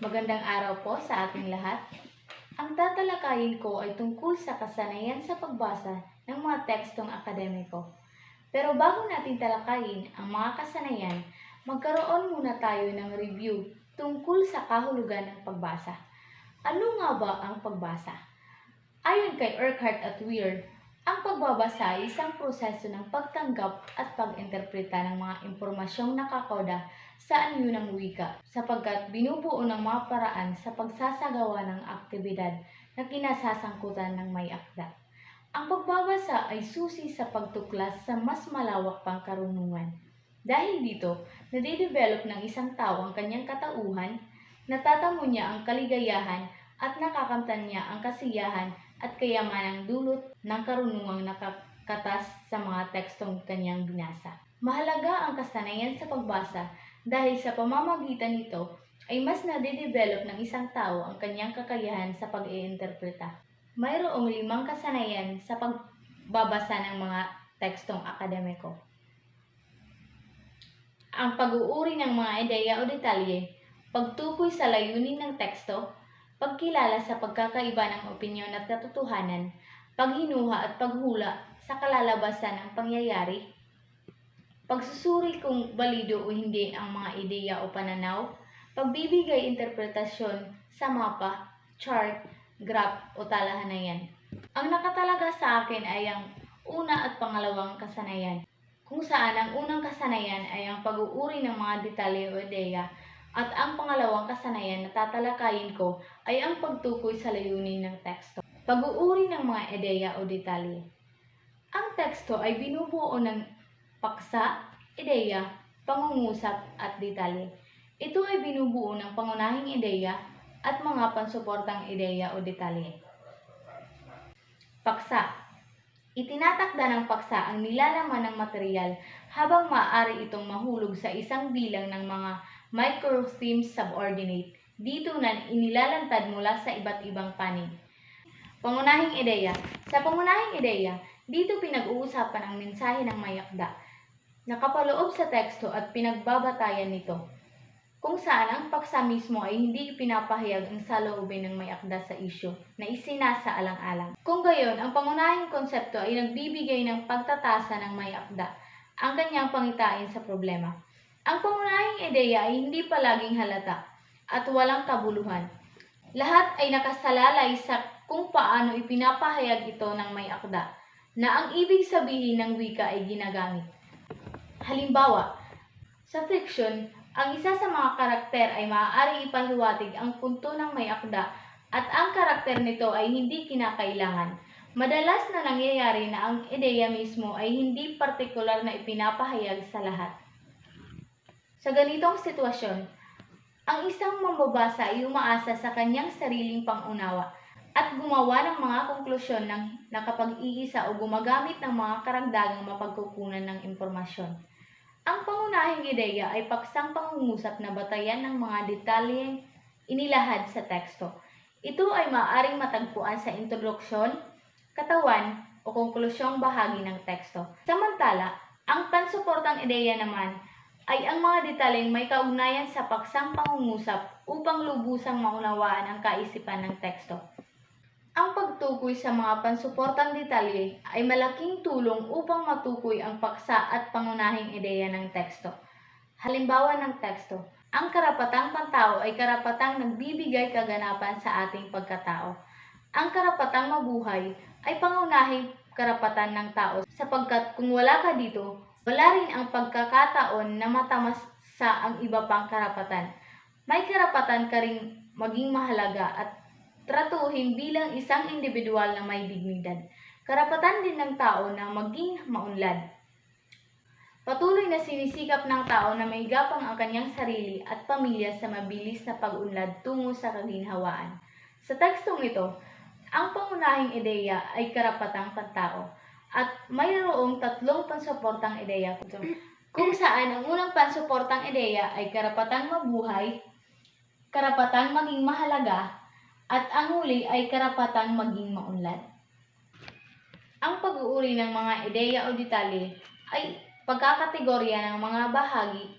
Magandang araw po sa ating lahat. Ang tatalakayin ko ay tungkol sa kasanayan sa pagbasa ng mga tekstong akademiko. Pero bago natin talakayin ang mga kasanayan, magkaroon muna tayo ng review tungkol sa kahulugan ng pagbasa. Ano nga ba ang pagbasa? Ayon kay Urquhart at Weir, ang pagbabasa ay isang proseso ng pagtanggap at pag-interpreta ng mga impormasyong nakakoda sa anyo ng wika, sapagkat binubuo ng mga paraan sa pagsasagawa ng aktibidad na kinasasangkutan ng may akda. Ang pagbabasa ay susi sa pagtuklas sa mas malawak pang karunungan. Dahil dito, nadidevelop ng isang tao ang kanyang katauhan, natatamo niya ang kaligayahan at nakakamtan niya ang kasiyahan at kayamanang dulot ng karunungang nakakatas sa mga tekstong kanyang binasa. Mahalaga ang kasanayan sa pagbasa dahil sa pamamagitan nito ay mas nade-develop ng isang tao ang kanyang kakayahan sa pag-iinterpreta. Mayroong 5 kasanayan sa pagbabasa ng mga tekstong akademiko. Ang pag-uuri ng mga ideya o detalye, pagtukoy sa layunin ng teksto, pagkilala sa pagkakaiba ng opinyon at katotohanan, paghinuha at paghula sa kalalabasan ng pangyayari, pagsusuri kung balido o hindi ang mga ideya o pananaw, pagbibigay interpretasyon sa mapa, chart, graph o talahanayan. Ang nakatalaga sa akin ay ang una at pangalawang kasanayan, kung saan ang unang kasanayan ay ang pag-uuri ng mga detalye o ideya at ang pangalawang kasanayan na tatalakayin ko ay ang pagtukoy sa layunin ng teksto. Pag-uuri ng mga ideya o detalye. Ang teksto ay binubuo ng paksa, ideya, pangungusap at detalye. Ito ay binubuo ng pangunahing ideya at mga pansuportang ideya o detalye. Paksa. Itinatakda ng paksa ang nilalaman ng materyal habang maaari itong mahulog sa isang bilang ng mga micro-themes subordinate dito na inilalantad mula sa iba't ibang panig. Pangunahing ideya. Sa pangunahing ideya, dito pinag-uusapan ang mensahe ng may akda, nakapaloob sa teksto at pinagbabatayan nito, kung saan ang paksa mismo ay hindi pinapahayag ang saloobin ng may akda sa isyu na isinasaalang-alang. Kung gayon, ang pangunahing konsepto ay nagbibigay ng pagtatasa ng may akda ang kanyang pangitain sa problema. Ang pangunahing ideya ay hindi palaging halata at walang kabuluhan. Lahat ay nakasalalay sa kung paano ipinapahayag ito ng may akda na ang ibig sabihin ng wika ay ginagamit. Halimbawa, sa fiction, ang isa sa mga karakter ay maaaring ipahiwatig ang punto ng may akda at ang karakter nito ay hindi kinakailangan. Madalas na nangyayari na ang ideya mismo ay hindi partikular na ipinapahayag sa lahat. Sa ganitong sitwasyon, ang isang mambabasa ay umaasa sa kanyang sariling pangunawa at gumawa ng mga konklusyon ng nakapag-iisa o gumagamit ng mga karagdagang mapagkukunan ng impormasyon. Ang pangunahing ideya ay paksang pangungusap na batayan ng mga detalyeng inilahad sa teksto. Ito ay maaaring matagpuan sa introduksyon, katawan o konklusyong bahagi ng teksto. Samantala, ang pansuportang ideya naman ay ang mga detalyeng may kaugnayan sa paksang pangungusap upang lubusang maunawaan ang kaisipan ng teksto. Ang pagtukoy sa mga pansuportang detalye ay malaking tulong upang matukoy ang paksa at pangunahing ideya ng teksto. Halimbawa ng teksto, ang karapatang pantao ay karapatang nagbibigay kaganapan sa ating pagkatao. Ang karapatang mabuhay ay pangunahing karapatan ng tao sapagkat kung wala ka dito, wala rin ang pagkakataon na matamas sa ang iba pang karapatan. May karapatan ka ring maging mahalaga at tratuhin bilang isang individual na may dignidad. Karapatan din ng tao na maging maunlad. Patuloy na sinisikap ng tao na maigapang ang kanyang sarili at pamilya sa mabilis na pag-unlad tungo sa kaginhawaan. Sa tekstong ito, ang pangunahing ideya ay karapatang pantao at mayroong 3 pansuportang ideya kung saan ang unang pansuportang ideya ay karapatang mabuhay, karapatang maging mahalaga, at ang huli ay karapatang maging maunlad. Ang pag-uuri ng mga ideya o detalye ay pagkakategorya ng mga bahagi,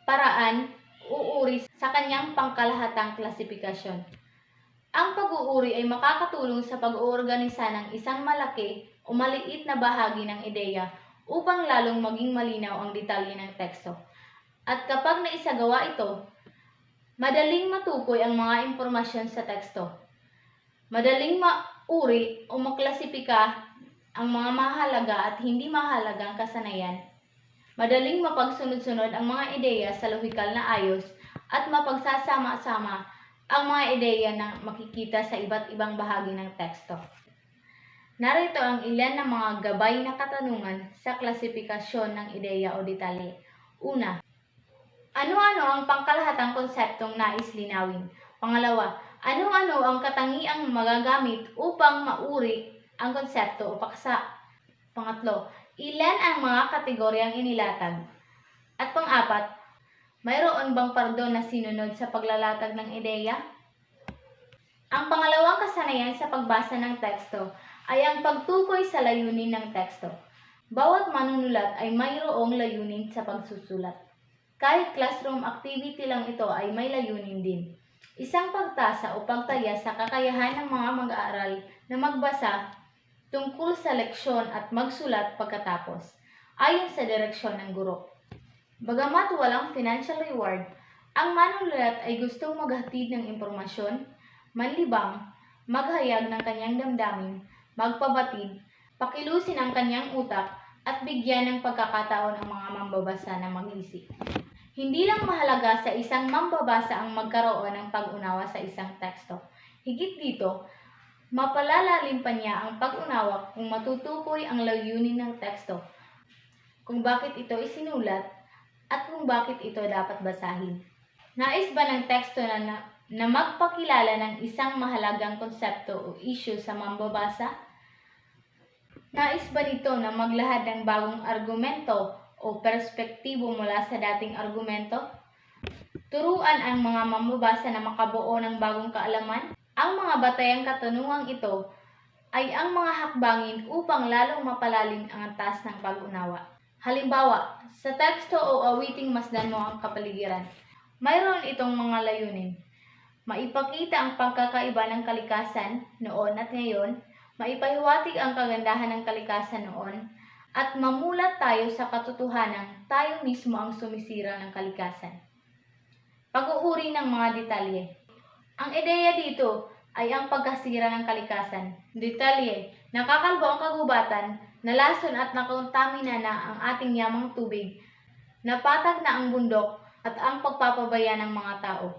paraan, uuri sa kanyang pangkalahatang klasifikasyon. Ang pag-uuri ay makakatulong sa pag-oorganisa ng isang malaki o maliit na bahagi ng ideya upang lalong maging malinaw ang detalye ng teksto. At kapag naisagawa ito, madaling matukoy ang mga impormasyon sa teksto. Madaling mauri o maklasipika ang mga mahalaga at hindi mahalagang kasanayan. Madaling mapagsunod-sunod ang mga ideya sa lohikal na ayos at mapagsasama-sama ang mga ideya na makikita sa iba't ibang bahagi ng teksto. Narito ang ilan ng mga gabay na katanungan sa klasifikasyon ng ideya o detalye. Una, ano-ano ang pangkalahatang konseptong nais linawin? Pangalawa, ano-ano ang katangiang magagamit upang mauri ang konsepto o paksa? Pangatlo, ilan ang mga kategoryang inilatag? At pang-apat, mayroon bang pardon na sinunod sa paglalatag ng ideya? Ang pangalawang kasanayan sa pagbasa ng teksto ay ang pagtukoy sa layunin ng teksto. Bawat manunulat ay mayroong layunin sa pagsusulat. Kahit classroom activity lang ito ay may layunin din. Isang pagtasa o pagtaya sa kakayahan ng mga mag-aaral na magbasa tungkol sa leksyon at magsulat pagkatapos, ayon sa direksyon ng guro. Bagamat walang financial reward, ang manunulat ay gustong maghatid ng impormasyon, manlibang, maghayag ng kanyang damdamin, magpabatid, pakilusin ang kanyang utak, at bigyan ng pagkakataon ang mga mambabasa na mag-isip. Hindi lang mahalaga sa isang mambabasa ang magkaroon ng pag-unawa sa isang teksto. Higit dito, mapalalalim pa niya ang pag-unawa kung matutukoy ang layunin ng teksto, kung bakit ito isinulat, at kung bakit ito dapat basahin. Nais ba ng teksto na magpakilala ng isang mahalagang konsepto o issue sa mambabasa? Nais ba nito na maglahad ng bagong argumento o perspektibo mula sa dating argumento? Turuan ang mga mambabasa na makabuo ng bagong kaalaman? Ang mga batayang katanungang ito ay ang mga hakbangin upang lalong mapalalim ang antas ng pag-unawa. Halimbawa, sa teksto o awiting masdan mo ang kapaligiran, mayroon itong mga layunin. Maipakita ang pagkakaiba ng kalikasan noon at ngayon, maipahiwatig ang kagandahan ng kalikasan noon, at mamulat tayo sa katotohanan tayo mismo ang sumisira ng kalikasan. Pag-uuri ng mga detalye. Ang ideya dito ay ang pagkasira ng kalikasan. Detalye, nakakalbo ang kagubatan, nalason at nakontamina na ang ating yamang tubig, napatag na ang bundok at ang pagpapabaya ng mga tao.